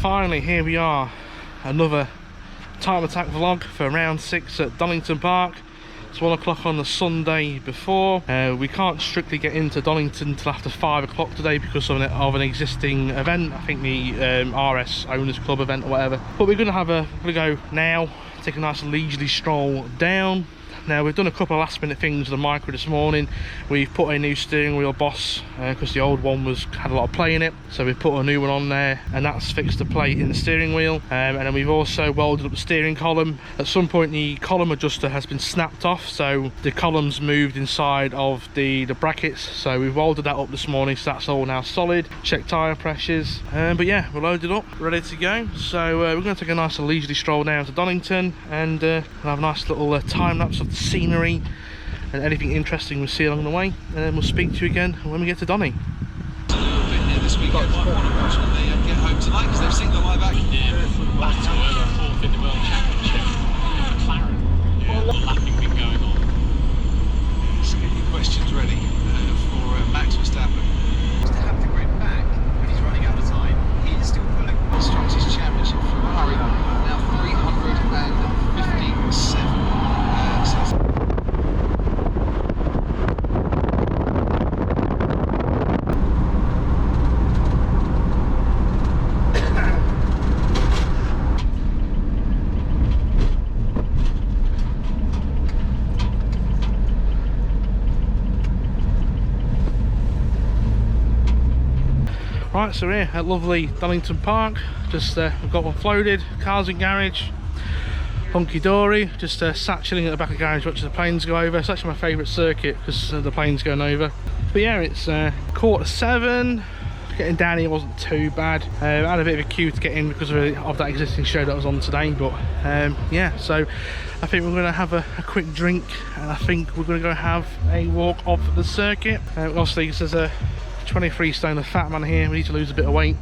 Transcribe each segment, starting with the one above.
finally, here we are, another time attack vlog for round 6 at Donnington Park. It's 1 o'clock on the Sunday before. We can't strictly get into Donnington till after 5 o'clock today because of an existing event. I think the RS Owners Club event or whatever. But we're gonna go now, take a nice leisurely stroll down. Now we've done a couple of last minute things with the Micra this morning. We've put a new steering wheel boss because the old one had a lot of play in it, so we've put a new one on there, and that's fixed the plate in the steering wheel. And then we've also welded up the steering column. At some point the column adjuster has been snapped off, so the column's moved inside of the brackets, so we've welded that up this morning, so that's all now solid. Check tyre pressures, but yeah, we're loaded up, ready to go. So we're going to take a nice leisurely stroll down to Donnington, and we'll have a nice little time lapse of the scenery and anything interesting we see along the way, and then we'll speak to you again when we get to Donny. A little bit here this weekend, might want to unfortunately get home tonight because they've seen the live action. Battle over 4th in the World Championship. McLaren. Yeah, the lapping been going on. So get your questions ready for Max Verstappen. To have the grid back, but he's running out of time. He is still pulling Constructors' Championship Ferrari, now 357. Right, so we're here at lovely Donnington Park. Just we've got one floated, cars in garage, hunky dory. Just sat chilling at the back of the garage watching the planes go over. It's actually my favourite circuit because the planes going over. But yeah, it's 7:15. Getting down here wasn't too bad. I had a bit of a queue to get in because of that existing show that was on today. But yeah, so I think we're going to have a quick drink, and I think we're going to go have a walk off the circuit. Obviously, there's a 23 stone of fat man here. We need to lose a bit of weight,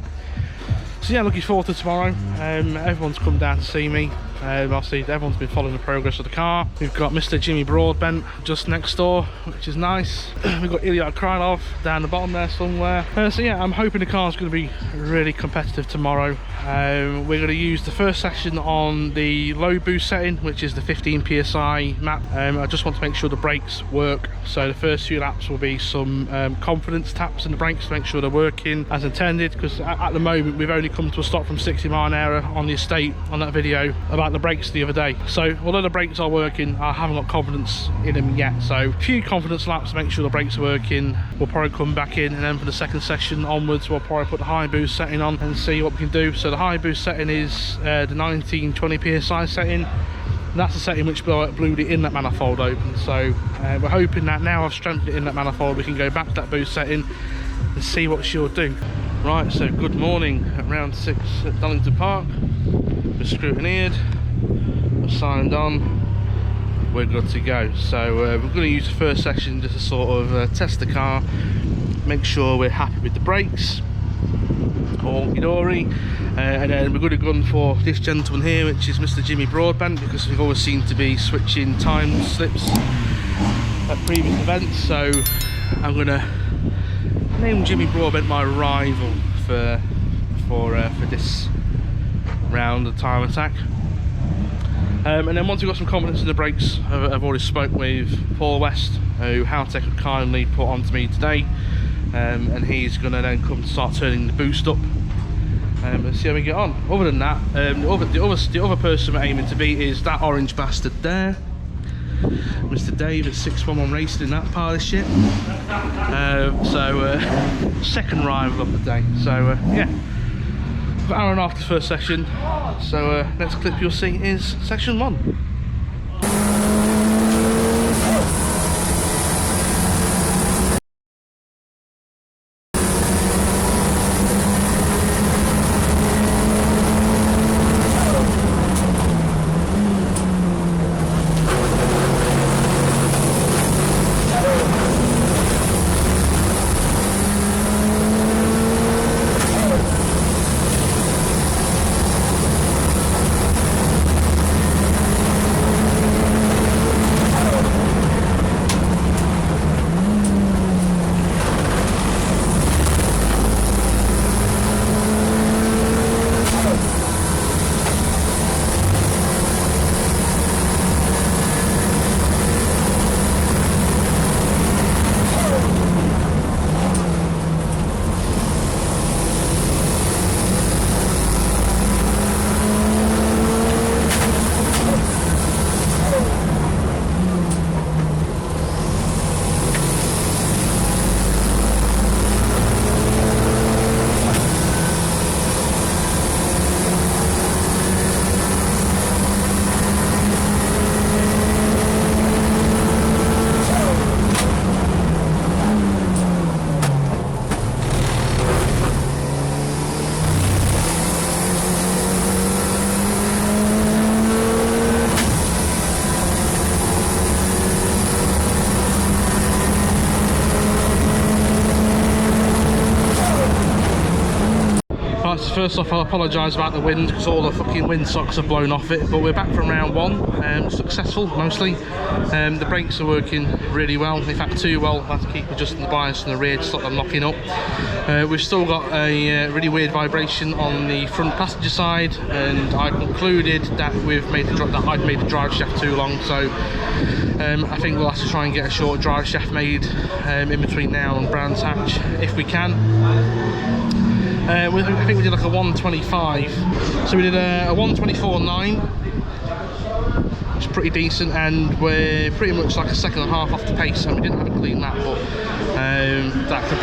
so yeah, looking forward to tomorrow. Everyone's come down to see me. Obviously everyone's been following the progress of the car. We've got Mr. Jimmy Broadbent just next door, which is nice. We've got Ilya Krylov down the bottom there somewhere. So yeah, I'm hoping the car's going to be really competitive tomorrow. We're going to use the first section on the low boost setting, which is the 15 psi map. I just want to make sure the brakes work, so the first few laps will be some confidence taps in the brakes to make sure they're working as intended, because at the moment we've only come to a stop from 60 mile an hour on the estate on that video about the brakes the other day. So although the brakes are working, I haven't got confidence in them yet, so a few confidence laps to make sure the brakes are working. We'll probably come back in, and then for the second session onwards we'll probably put the high boost setting on and see what we can do. So the high boost setting is the 1920 psi setting. And that's the setting which blew the inlet manifold open, so we're hoping that now I've strengthened the inlet manifold we can go back to that boost setting and see what she'll do. Right, so good morning at round 6 at Donington Park. We're scrutineered, we're signed on, we're good to go. So we're going to use the first section just to sort of test the car, make sure we're happy with the brakes, all dory, and then we're going to go for this gentleman here, which is Mr. Jimmy Broadbent, because we've always seemed to be switching time slips at previous events. So I'm going to name Jimmy Broadbent my rival for this round of time attack. And then once we've got some confidence in the brakes, I've already spoke with Paul West, who Haltech have kindly put onto me today, and he's going to then come to start turning the boost up and see how we get on. Other than that, the other person we're aiming to beat is that orange bastard there, Mr. Dave at 611 Racing in that part of the shit. Second rival of the day. So yeah, an hour and a half the first section. So next clip you'll see is section 1. first off, I'll apologise about the wind because all the fucking wind socks have blown off it, but we're back from round 1, successful mostly. The brakes are working really well, in fact too well. I have to keep adjusting the bias from the rear to stop them knocking up. We've still got a really weird vibration on the front passenger side, and I concluded that I'd made the drive shaft too long, so I think we'll have to try and get a short drive shaft made in between now and Brands Hatch if we can. I think we did like a 125, so we did a 124.9, which is pretty decent, and we're pretty much like a second and a half off the pace, and we didn't have a clean lap, but that could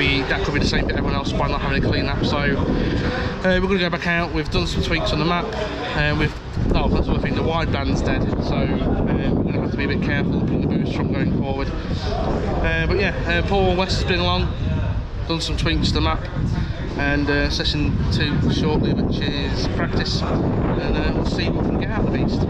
be the same for everyone else by not having a clean lap. So we're going to go back out. We've done some tweaks on the map, that's the other thing, the wideband's dead, so we're going to have to be a bit careful putting the boost from going forward. But yeah, Paul West has been along, done some tweaks to the map, and session 2 shortly, which is practice, and we'll see what we can get out of the beast.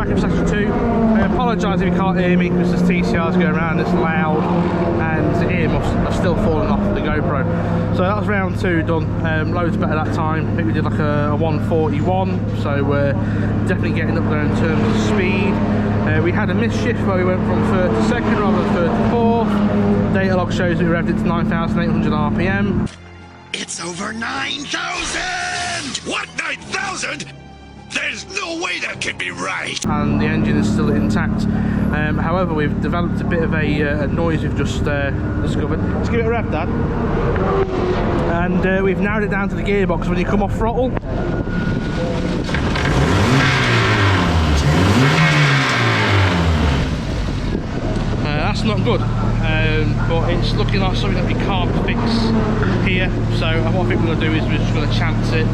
back in section 2. I apologise if you can't hear me because there's TCRs going around, it's loud, and the earmuffs are still falling off the GoPro. So that was round 2 done, loads better that time. I think we did like a 141, so we're definitely getting up there in terms of speed. We had a missed shift where we went from 3rd to 2nd rather than 3rd to 4th. Data log shows that we revved it to 9,800 RPM. It's over 9,000! What, 9,000? There's no way that can be right! And the engine is still intact. However, we've developed a bit of a noise we've just discovered. Let's give it a rev, Dad. And we've narrowed it down to the gearbox when you come off throttle. That's not good, but it's looking like something that we can't fix here. So what I think we're going to do is we're just going to chance it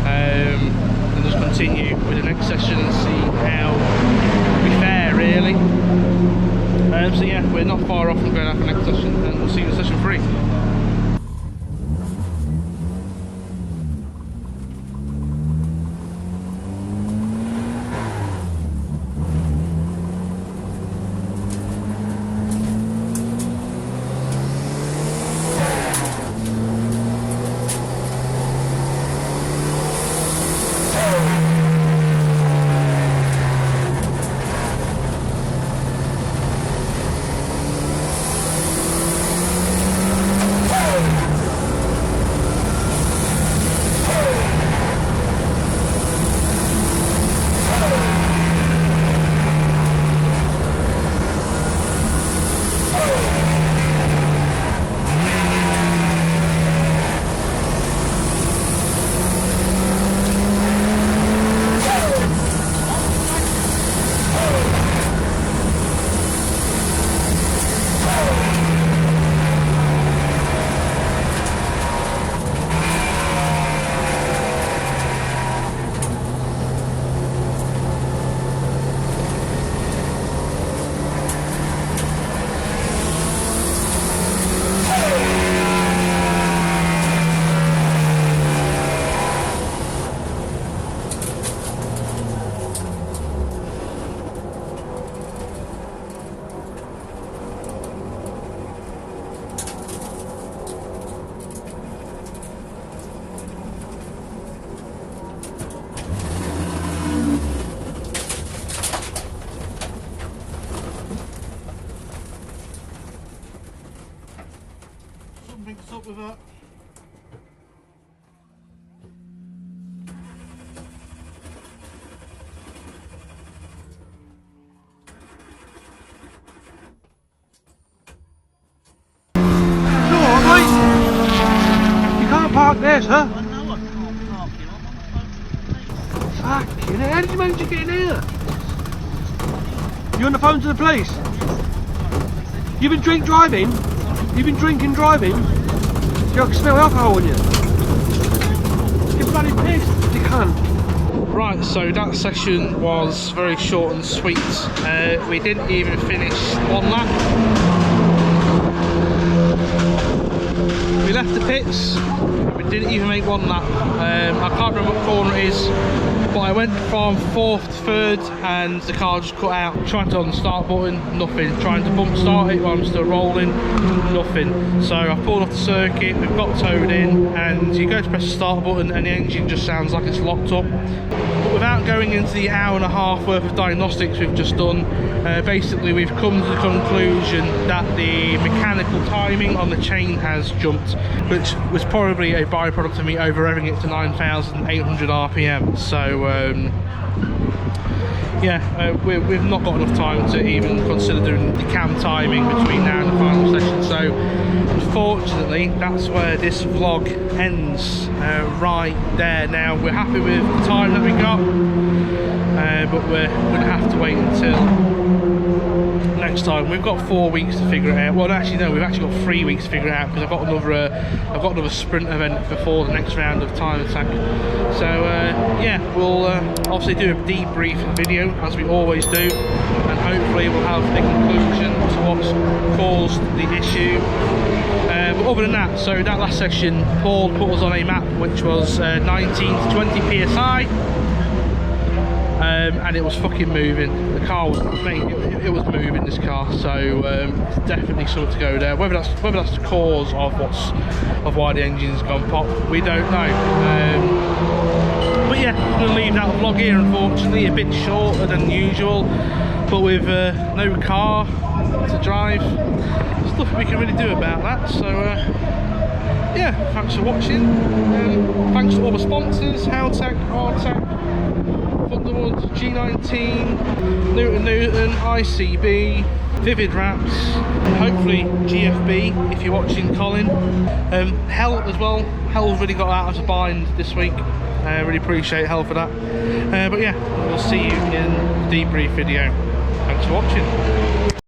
and just continue with the next session and see how we fare, really. So yeah, we're not far off from going out for the next session, and we'll see you in session 3. Something's up with that. Park there, sir. I know I can't park here. I'm on the phone to the police. Fucking hell, how did you manage to get in here? You on the phone to the police? You've been drink driving? You've been drinking driving? You can smell alcohol on you. You're bloody pissed. You can't. Right, so that session was very short and sweet. We didn't even finish one lap. We left the pits. We didn't even make one lap. I can't remember what corner it is, but I went from 4th to 3rd and the car just cut out. Trying to on the start button, nothing. Trying to bump start it while I'm still rolling, nothing. So I pulled off the circuit, we've got towed in, and you go to press the start button and the engine just sounds like it's locked up. But without going into the hour and a half worth of diagnostics we've just done, basically we've come to the conclusion that the mechanical timing on the chain has jumped, which was probably a byproduct of me over-revving it to 9,800 RPM. So yeah, we've not got enough time to even consider doing the cam timing between now and the final session. So unfortunately that's where this vlog ends, right there. Now we're happy with the time that we got, but we're going to have to wait until next time. We've got 4 weeks to figure it out. Well, actually no, we've actually got 3 weeks to figure it out, because I've got another sprint event before the next round of time attack. So yeah, we'll obviously do a debrief video as we always do, and hopefully we'll have a conclusion to what's caused the issue. But other than that, so that last section, Paul put us on a map which was 19 to 20 psi. and it was fucking moving. The car was, mate, it was moving, this car. So it's definitely something to go there. Whether that's the cause of why the engine's gone pop, we don't know. But yeah, I'm gonna leave that vlog here. Unfortunately, a bit shorter than usual, but with no car to drive, there's nothing we can really do about that. So yeah, thanks for watching. Thanks to all the sponsors: Howtech, Artec, Thunderwood, G19, Newton, ICB, Vivid Wraps, and hopefully GFB if you're watching, Colin. Hell as well. Hell's really got out of a bind this week. Really appreciate Hell for that. But yeah, we'll see you in the debrief video. Thanks for watching.